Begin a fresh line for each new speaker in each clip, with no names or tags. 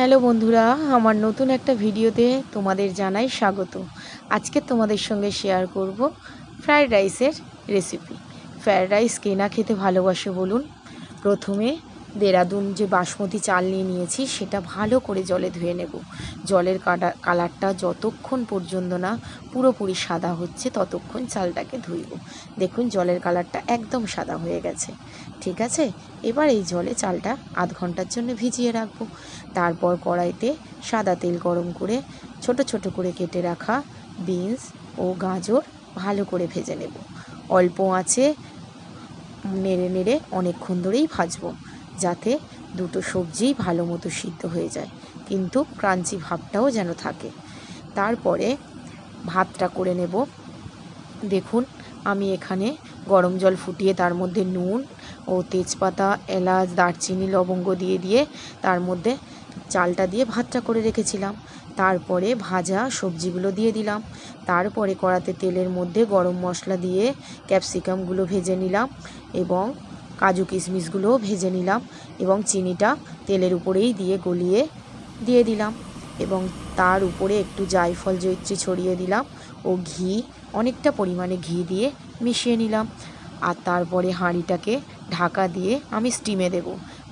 Hello বন্ধুরা, আমার নতুন একটা ভিডিওতে তোমাদের জানাই স্বাগত। আজকে তোমাদের সঙ্গে শেয়ার করব ফ্রায়েড রাইসের রেসিপি। ফ্রায়েড রাইস কে না খেতে ভালোবাসে বলুন। প্রথমে দেরাদুন যে বাসমতি চাল নিয়েছি সেটা ভালো করে জলে ধুয়ে নেব। জলের কালারটা যতক্ষণ পর্যন্ত না পুরোপুরি সাদা হচ্ছে ততক্ষণ চালটাকে ধুইব। দেখুন জলের কালারটা একদম সাদা হয়ে গেছে। ঠিক আছে, এবার এই জলে চালটা আধ ঘন্টার জন্য ভিজিয়ে রাখবো। তারপর কড়াইতে সাদা তেল গরম করে ছোট ছোট করে কেটে রাখা বিনস ও গাজর ভালো করে ভেজে নেব। অল্প আঁচে নেড়ে নেড়ে অনেকক্ষণ ধরেই ভাজবো, যাতে দুটো সবজিই ভালো মতো সিদ্ধ হয়ে যায়, কিন্তু ক্রাঞ্চি ভাবটাও যেন থাকে। তারপরে ভাতটা করে নেব। দেখুন আমি এখানে গরম জল ফুটিয়ে তার মধ্যে নুন ও তেজপাতা, এলাচ, দারচিনি, লবঙ্গ দিয়ে তার মধ্যে চালটা দিয়ে ভাতটা করে রেখেছিলাম। তারপরে ভাজা সবজিগুলো দিয়ে দিলাম। তারপরে কড়াতে তেলের মধ্যে গরম মশলা দিয়ে ক্যাপসিকামগুলো ভেজে নিলাম এবং কাজু কিশমিশগুলোও ভেজে নিলাম এবং চিনিটা তেলের উপরেই দিয়ে গলিয়ে দিয়ে দিলাম এবং তার উপরে একটু জায়ফল জয়িত্রী ছড়িয়ে দিলাম ও ঘি, অনেকটা পরিমাণে ঘি দিয়ে মিশিয়ে নিলাম। আর তারপরে হাঁড়িটাকে ঢাকা দিয়ে আমি স্টিমে দেব।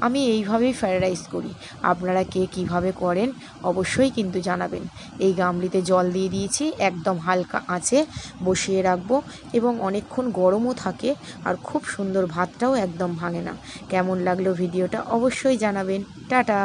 আমি এইভাবেই ফ্রায়েড রাইস করি। আপনারা কে কীভাবে করেন অবশ্যই কিন্তু জানাবেন। এই গামলিতে জল দিয়ে দিয়েছি, একদম হালকা আঁচে বসিয়ে রাখবো এবং অনেকক্ষণ গরমও থাকে আর খুব সুন্দর, ভাতটাও একদম ভাঙে না। কেমন লাগলো ভিডিওটা অবশ্যই জানাবেন। টাটা।